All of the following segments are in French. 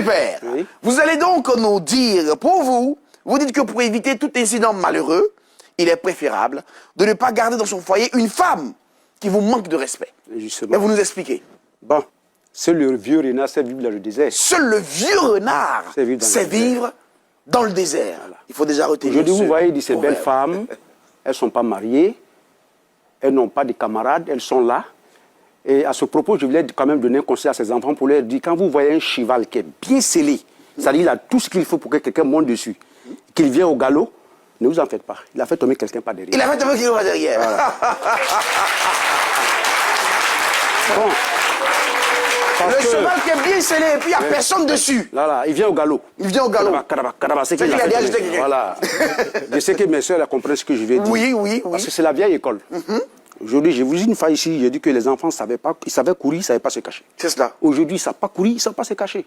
Premier père, Oui. vous allez donc nous dire, pour vous, vous dites que pour éviter tout incident malheureux, il est préférable de ne pas garder dans son foyer une femme qui vous manque de respect. Justement. Mais vous nous expliquez. Bon, c'est le vieux renard, c'est vivre dans le désert. Seul le vieux renard sait vivre dans le désert. Voilà. Il faut déjà retenir. Aujourd'hui, vous voyez ces belles femmes, elles ne sont pas mariées, elles n'ont pas de camarades, elles sont là. Et à ce propos, je voulais quand même donner un conseil à ces enfants pour leur dire, quand vous voyez un cheval qui est bien scellé, c'est-à-dire il a tout ce qu'il faut pour que quelqu'un monte dessus, qu'il vienne au galop, ne vous en faites pas. Il a fait tomber quelqu'un par derrière. Il a fait tomber quelqu'un par derrière. Voilà. Bon. Le cheval qui est bien scellé et puis il n'y a personne dessus. Là, il vient au galop. Il vient au galop. C'est qu'il a dit ajouter quelqu'un. Voilà. Je sais que mes soeurs comprennent ce que je vais dire. Oui. Parce que c'est la vieille école. Aujourd'hui, je vous dis une fois ici, j'ai dit que les enfants savaient courir, ils ne savaient pas se cacher. C'est cela. Aujourd'hui, ils ne savent pas courir, ils ne savent pas se cacher.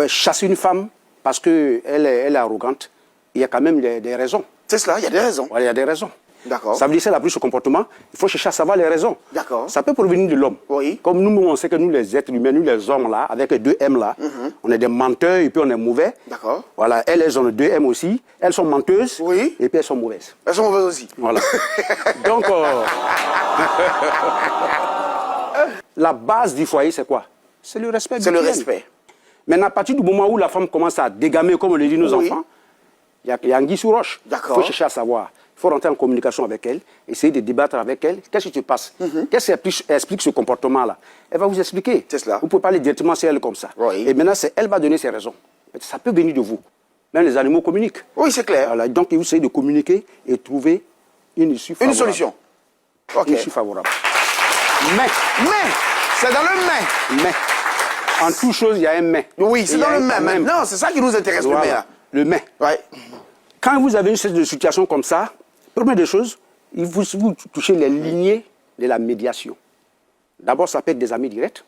Chasser une femme parce qu'elle est arrogante, il y a quand même des raisons. C'est cela, il y a des raisons. Voilà, il y a des raisons. D'accord. Ça veut dire que si elle a pris ce comportement, il faut chercher à savoir les raisons. D'accord. Ça peut provenir de l'homme. Oui. Comme nous, on sait que nous, les êtres humains, nous, les hommes, là, avec les deux M, là, on est des menteurs et puis on est mauvais. D'accord. Voilà, elles ont le deux M aussi. Elles sont menteuses. Oui. Et puis elles sont mauvaises. Elles sont mauvaises aussi. Voilà. Donc, la base du foyer, c'est quoi? C'est le respect. C'est le respect. Mais à partir du moment où la femme commence à dégamer, comme on le dit nos enfants, il y a anguille sous roche. Il faut chercher à savoir. Il faut rentrer en communication avec elle, essayer de débattre avec elle. Qu'est-ce qui se passe? Qu'est-ce qui explique ce comportement-là? Elle va vous expliquer. C'est cela. Vous pouvez parler directement sur elle comme ça. Oui. Et maintenant, elle va donner ses raisons. Ça peut venir de vous. Même les animaux communiquent. Oui, c'est clair. Voilà. Donc, il vous essayez de communiquer et trouver une issue favorable. Une solution. Une issue favorable. Mais, c'est dans le mais. En toute chose, il y a un mais. Oui, c'est dans le mais. Maintenant, c'est ça qui nous intéresse, voilà. le mais. Là. Le mais. Ouais. Quand vous avez une situation comme ça, première des choses, vous touchez les lignées de la médiation. D'abord, ça peut être des amis directs.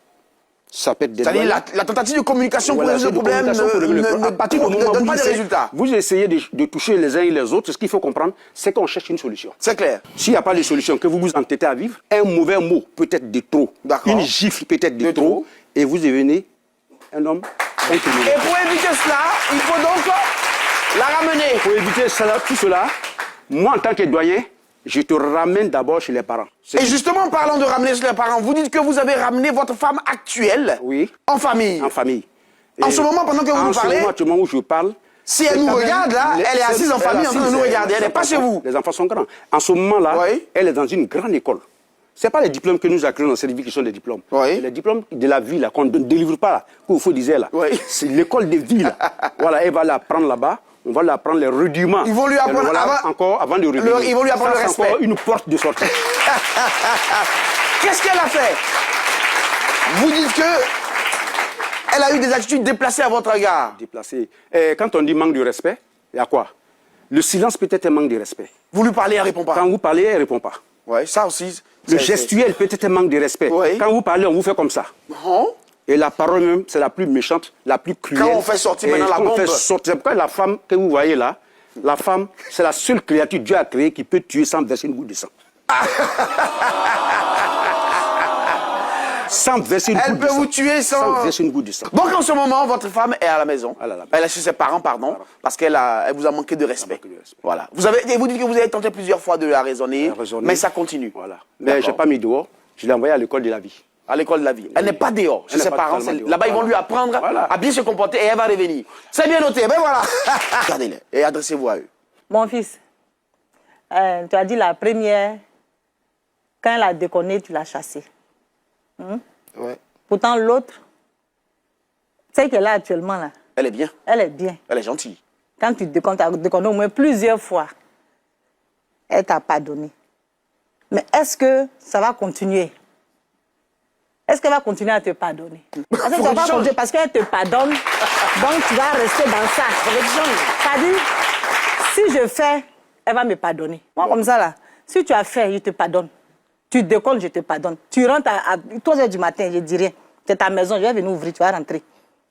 Ça peut être des c'est-à-dire la tentative de communication pour résoudre le problème à partir du moment où pas de résultats. Vous essayez de toucher les uns et les autres, ce qu'il faut comprendre, c'est qu'on cherche une solution. C'est clair. S'il n'y a pas de solution, que vous vous entêtez à vivre, un mauvais mot peut être de trop, une gifle peut être de trop, et vous devenez un homme incriminé. Et pour éviter cela, il faut donc la ramener. Pour éviter tout cela, moi en tant que doyen, je te ramène d'abord chez les parents. Et justement, en parlant de ramener chez les parents, vous dites que vous avez ramené votre femme actuelle en famille. En famille. Et en ce moment, pendant que vous nous parlez, en ce moment où je parle, si elle nous regarde, là, elle est assise en famille en train de nous regarder, elle n'est pas chez vous. Les enfants sont grands. En ce moment-là, elle est dans une grande école. Ce n'est pas les diplômes que nous accueillons dans cette vie qui sont des diplômes. C'est les diplômes de la vie qu'on ne délivre pas, que vous disait là. C'est l'école de vie là. Voilà, elle va l'apprendre là-bas. On va lui apprendre les rudiments. Ils vont lui apprendre encore avant de revenir. Ils vont lui apprendre le respect. Encore une porte de sortie. Qu'est-ce qu'elle a fait? Vous dites que elle a eu des attitudes déplacées à votre égard. Déplacées. Quand on dit manque de respect, il y a quoi? Le silence peut être un manque de respect. Vous lui parlez, elle ne répond pas. Quand vous parlez, elle ne répond pas. Oui, ça aussi. Le gestuel peut être un manque de respect. Quand vous parlez, on vous fait comme ça. Et la parole même, c'est la plus méchante, la plus cruelle. Quand on fait sortir maintenant la bombe. C'est pourquoi la femme que vous voyez là, la femme, c'est la seule créature que Dieu a créée qui peut tuer sans verser une goutte de sang. Sans verser une goutte de sang. Elle peut vous tuer sans verser une goutte de sang. Donc en ce moment, votre femme est à la maison. Elle est chez ses parents, pardon, parce qu'elle vous a manqué de respect. Voilà. Vous dites que vous avez tenté plusieurs fois de la raisonner, mais ça continue. Voilà. Mais je n'ai pas mis dehors, je l'ai envoyée à l'école de la vie. À l'école de la vie. Elle n'est pas dehors chez ses parents. Là-bas, ils vont lui apprendre à bien se comporter et elle va revenir. C'est bien noté. Ben voilà. Regardez-les et adressez-vous à eux. Mon fils, tu as dit la première, quand elle a déconné, tu l'as chassée. Pourtant, l'autre, celle qu'elle a actuellement là. Elle est bien. Elle est bien. Elle est gentille. Quand tu as déconné au moins plusieurs fois, elle t'a pardonné. Mais est-ce que ça va continuer? Est-ce qu'elle va continuer à te pardonner? Parce qu'elle te pardonne, donc tu vas rester dans ça. C'est-à-dire, si je fais, elle va me pardonner. Moi, comme ça, là, si tu as fait, je te pardonne. Tu décolles, je te pardonne. Tu rentres à 3h du matin, je dis rien. C'est ta maison, je vais venir ouvrir, tu vas rentrer.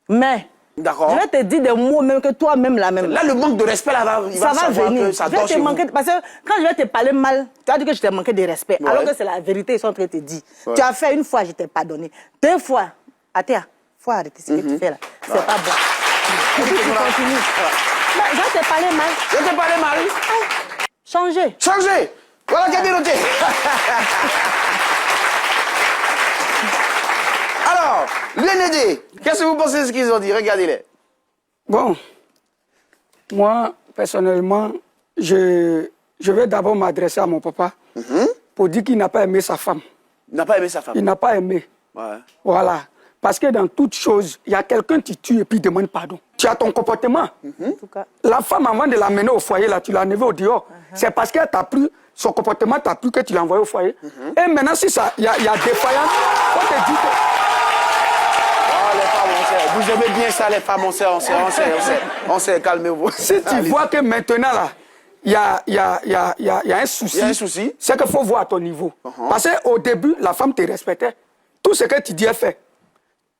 Mais, je vais te dire des mots même que toi-même, là même. Là, le manque de respect, là, ça va venir. Je vais te manquer, parce que quand je vais te parler mal, tu as dit que je t'ai manqué de respect. Alors que c'est la vérité, ils sont en train de te dire. Tu as fait une fois, je t'ai pardonné. 2 fois, Atea, faut arrêter ce que tu fais là. C'est pas bon. Et puis tu continues. Mais je vais te parler mal. Je te parlais mal. Changer. Changez. Voilà qui a bien noté. Alors, l'NED, qu'est-ce que vous pensez de ce qu'ils ont dit? Regardez-les. Bon, moi, personnellement, je vais d'abord m'adresser à mon papa pour dire qu'il n'a pas aimé sa femme. Il n'a pas aimé sa femme. Il n'a pas aimé. Ouais. Voilà. Parce que dans toute chose, il y a quelqu'un qui tue et puis demande pardon. Tu as ton comportement. En tout cas. La femme, avant de l'amener au foyer, là, tu l'as enlevée au dehors. C'est parce qu'elle t'a plu, son comportement t'a plu que tu l'as envoyé au foyer. Et maintenant, si il y a défaillance, on te dit que... Oh, les femmes, on sait. Vous aimez bien ça, les femmes, on sait, calmez-vous. Si tu vois que maintenant, là, il y a un souci. Il y a un souci. C'est qu'il faut voir à ton niveau. Parce qu'au début, la femme te respectait. Tout ce que tu dis, elle fait.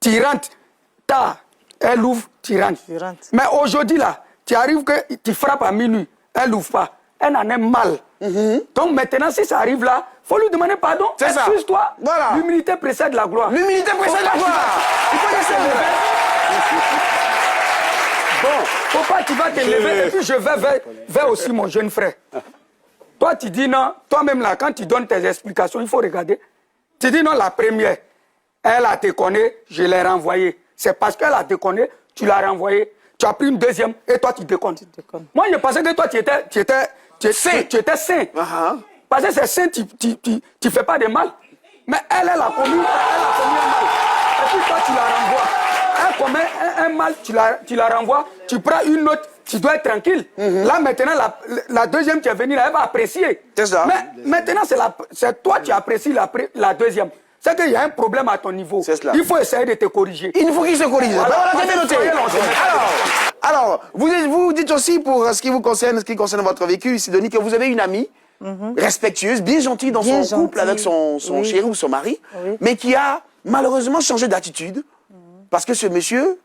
Tu rentres tard, elle ouvre, tu rentres. Mais aujourd'hui, là, tu arrives que tu frappes à minuit, elle n'ouvre pas. Elle en est mal. Donc maintenant, si ça arrive là, il faut lui demander pardon. C'est ça. Excuse-toi. Voilà. L'humilité précède la gloire. L'humilité précède la gloire. Il faut laisser Bon, faut pas que tu vas te lever et puis je vais vers aussi mon jeune frère. Toi, tu dis non. Toi-même là, quand tu donnes tes explications, il faut regarder. Tu dis non, la première, elle a déconné, je l'ai renvoyée. C'est parce qu'elle a déconné, tu l'as renvoyée. Tu as pris une deuxième et toi, tu déconnes. Moi, je pensais que toi, tu étais sain. Parce que c'est sain, tu fais pas de mal. Mais elle a commis un mal. Et puis toi, tu la renvoies. Elle commet un mal, tu la renvoies. Tu prends une autre, tu dois être tranquille. Là, maintenant, la deuxième qui est venue, là, elle va apprécier. C'est ça. Mais maintenant, c'est toi qui apprécies la deuxième. C'est qu'il y a un problème à ton niveau. C'est cela. Il faut essayer de te corriger. Il faut qu'il se corrige. Voilà, Voilà, bien noté. Alors, vous dites aussi, pour ce qui vous concerne, ce qui concerne votre vécu, Sidonie, que vous avez une amie respectueuse, bien gentille dans son couple avec son chéri ou son mari, mais qui a malheureusement changé d'attitude parce que ce monsieur...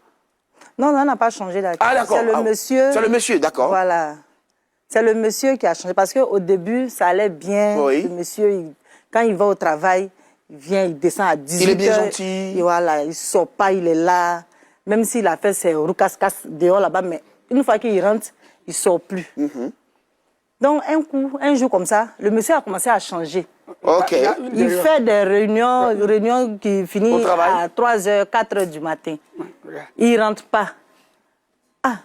Non, elle n'a pas changé d'attitude. Ah, d'accord. C'est le monsieur. C'est le monsieur, d'accord. Voilà. C'est le monsieur qui a changé. Parce qu'au début, ça allait bien. Oui. Le monsieur, quand il va au travail, il vient, il descend à 18h. Il est bien gentil. Et voilà, il ne sort pas, il est là. Même s'il a fait ses roucas-cas dehors là-bas, mais une fois qu'il rentre, il ne sort plus. Donc, un jour comme ça, le monsieur a commencé à changer. Ok. Il fait des réunions qui finissent à 3h, 4h du matin. Il ne rentre pas. Ah,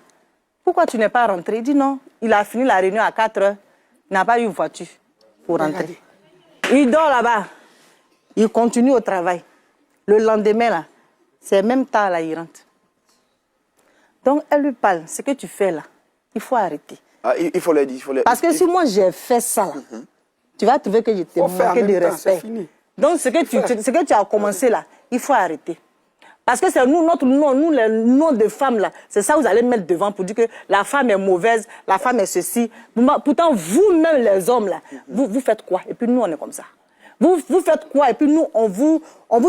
pourquoi tu n'es pas rentré? Il dit non, il a fini la réunion à 4h, il n'a pas eu voiture pour rentrer. Il dort là-bas. Il continue au travail. Le lendemain, là, c'est même tard, là, il rentre. Donc, elle lui parle. Ce que tu fais là, il faut arrêter. Ah, il faut le dire. Parce que si moi, j'ai fait ça, là, tu vas trouver que je t'ai manqué de respect. Donc, ce que tu as commencé là, il faut arrêter. Parce que c'est nous, notre nom, nous, les noms de femmes là, c'est ça que vous allez mettre devant pour dire que la femme est mauvaise, la femme est ceci. Pourtant, vous-même, les hommes là, vous faites quoi? Et puis nous, on est comme ça. Vous faites quoi? Et puis nous, on vous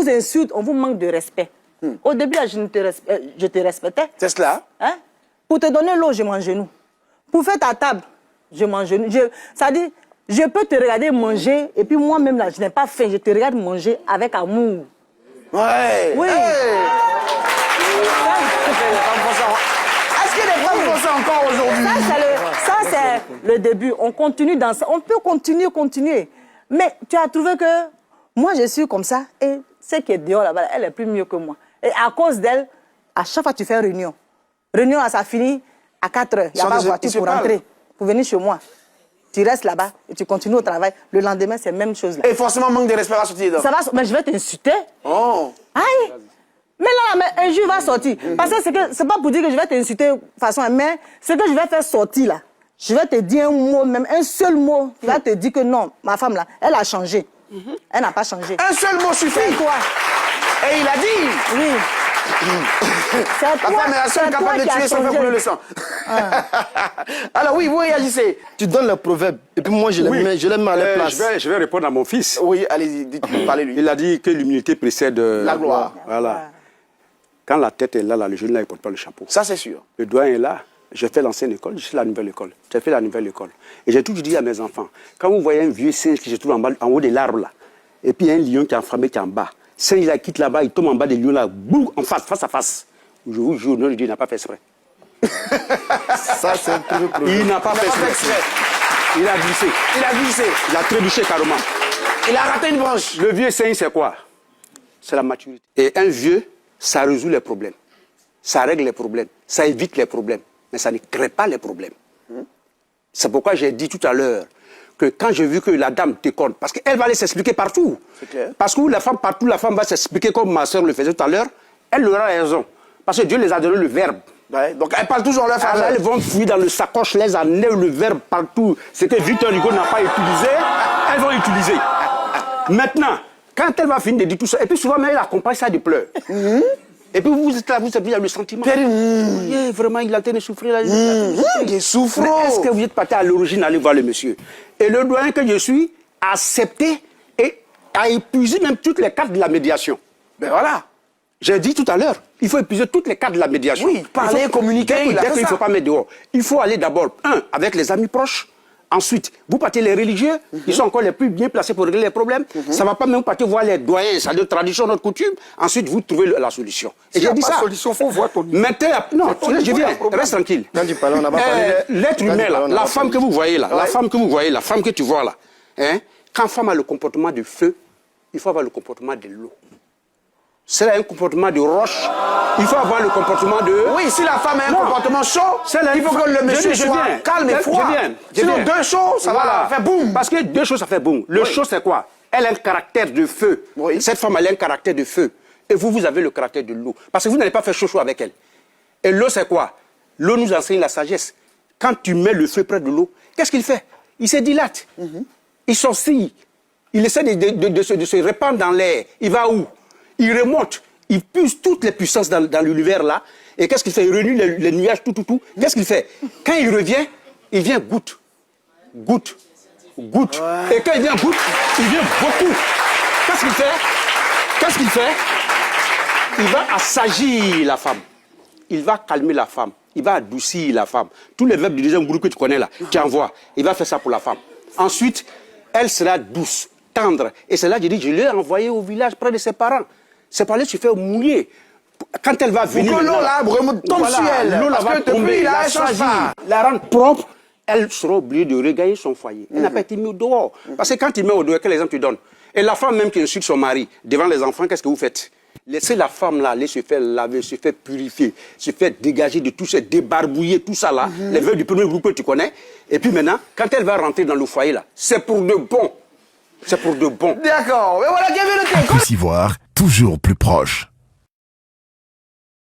insulte, on vous manque de respect. Au début, là, je te respectais. C'est cela. Hein? Pour te donner l'eau, je mange genou. Pour faire ta table, je mange genou. Ça dit, je peux te regarder manger, et puis moi-même, là, je n'ai pas faim. Je te regarde manger avec amour. Ouais. Oui. Est-ce que les femmes font ça encore aujourd'hui? Ça, c'est le début. On continue dans ça. On peut continuer. Mais tu as trouvé que moi, je suis comme ça, et celle qui est dehors là-bas, elle est plus mieux que moi. Et à cause d'elle, à chaque fois que tu fais réunion, là, ça finit à 4h. Il n'y a pas de voiture pour rentrer, pour venir chez moi. Tu restes là-bas et tu continues au travail. Le lendemain, c'est la même chose là. Et forcément, manque de respect à sortir dedans. Ça va, mais je vais t'insulter. Oh. Aïe. Mais là, un jour, il va sortir. Parce que c'est pas pour dire que je vais t'insulter de façon, mais ce que je vais faire sortir là, je vais te dire un mot, même un seul mot, qui va te dire que non, ma femme là, elle a changé. Elle n'a pas changé. Un seul mot suffit. C'est toi. Et il a dit. Oui. C'est La toi, femme est la seule capable de tuer sans faire couler le sang. Alors oui, vous réagissez. Tu donnes le proverbe, et puis moi je les mets à la place. Je vais répondre à mon fils. Oui, allez-y, parlez-lui. Il a dit que l'humilité précède la gloire. Voilà. Quand la tête est là, le genou là, il ne porte pas le chapeau. Ça, c'est sûr. Le doigt est là. J'ai fait l'ancienne école, je suis la nouvelle école. J'ai fait la nouvelle école. Et j'ai toujours dit à mes enfants, quand vous voyez un vieux singe qui se trouve en haut de l'arbre là, et puis un lion qui est enfermé qui est en bas, Saint, il la quitte là-bas, il tombe en bas des lions là, boum, en face, face à face. Je vous jure, non, il n'a pas fait exprès. Ça, c'est un premier problème. Il n'a pas fait exprès. Il a glissé. Il a glissé. Il a trébuché carrément. Il a raté une branche. Le vieux Saint, c'est quoi? C'est la maturité. Et un vieux, ça résout les problèmes. Ça règle les problèmes. Ça évite les problèmes. Mais ça ne crée pas les problèmes. C'est pourquoi j'ai dit tout à l'heure que quand j'ai vu que la dame déconne, parce qu'elle va aller s'expliquer partout. Clair. Parce que la femme, partout, la femme va s'expliquer comme ma soeur le faisait tout à l'heure. Elle aura raison. Parce que Dieu les a donné le verbe. Ouais, donc elle parle toujours en leur faveur. Elles vont fouiller dans le sacoche, les anneaux, le verbe partout. Ce que Victor Hugo n'a pas utilisé, elles vont utiliser. Maintenant, quand elle va finir de dire tout ça, et puis souvent, elle accompagne ça de pleurs. Et puis vous êtes là, vous avez le sentiment. Oui, vraiment, il est en train de souffrir. Là, Il est souffrant. Est-ce que vous êtes parti à l'origine aller voir le monsieur? Et le doyen que je suis a accepté et a épuisé même toutes les cartes de la médiation. Ben voilà. J'ai dit tout à l'heure, il faut épuiser toutes les cartes de la médiation. Oui, parler, communiquer, il a fait il ne ça. faut pas mettre dehors. Il faut aller d'abord, avec les amis proches. Ensuite, vous partez les religieux, ils sont encore les plus bien placés pour régler les problèmes. Ça ne va pas même partir voir les doyens, ça de tradition, notre coutume. Ensuite, vous trouvez la solution. Et j'ai dit ça. Solution, faut voir ton. Maintenant, non, je viens, reste tranquille. Quand tu parles, on n'a pas parlé. L'être humain, là, la femme que vous voyez là, la femme que vous voyez, la femme que tu vois là, hein, quand femme a le comportement de feu, il faut avoir le comportement de l'eau. C'est un comportement de roche, il faut avoir le comportement de... Oui, si la femme a un comportement chaud, il faut que le monsieur soit calme et froid. Sinon, deux choses, ça va faire boum. Parce que deux choses, ça fait boum. Le chaud, c'est quoi? Elle a un caractère de feu. Oui. Cette femme, elle a un caractère de feu. Et vous, vous avez le caractère de l'eau. Parce que vous n'allez pas faire chaud avec elle. Et l'eau, c'est quoi? L'eau nous enseigne la sagesse. Quand tu mets le feu près de l'eau, qu'est-ce qu'il fait? Il se dilate. Il s'oscille. Il essaie de se répandre dans l'air. Il va où? Il remonte, il puise toutes les puissances dans l'univers là. Et qu'est-ce qu'il fait? Il réunit les nuages, tout. Qu'est-ce qu'il fait? Quand il revient, il vient goutte. Goutte. Goutte. Ouais. Et quand il vient goutte, il vient beaucoup. Qu'est-ce qu'il fait? Qu'est-ce qu'il fait? Il va assagir la femme. Il va calmer la femme. Il va adoucir la femme. Tous les verbes du deuxième groupe que tu connais là, tu envoies. Il va faire ça pour la femme. Ensuite, elle sera douce, tendre. Et c'est là que je dis, je l'ai envoyée au village près de ses parents. C'est par là que tu fais mouiller. Quand elle va venir... Pour que l'eau là tombe sur elle. L'eau là va tomber, là, elle change pas. La rendre propre, elle sera obligée de regagner son foyer. Elle n'a pas été mise au dehors. Parce que quand tu mets au dehors, quel exemple tu donnes? Et la femme même qui insulte son mari, devant les enfants, qu'est-ce que vous faites? Laissez la femme là aller se faire laver, se faire purifier, se faire dégager de tout ça, débarbouiller tout ça là, les vœux du premier groupe que tu connais. Et puis maintenant, quand elle va rentrer dans le foyer là, c'est pour de bon. C'est pour de bon. D'accord. Mais voilà, bienvenue. Côte d'Ivoire, toujours plus proche.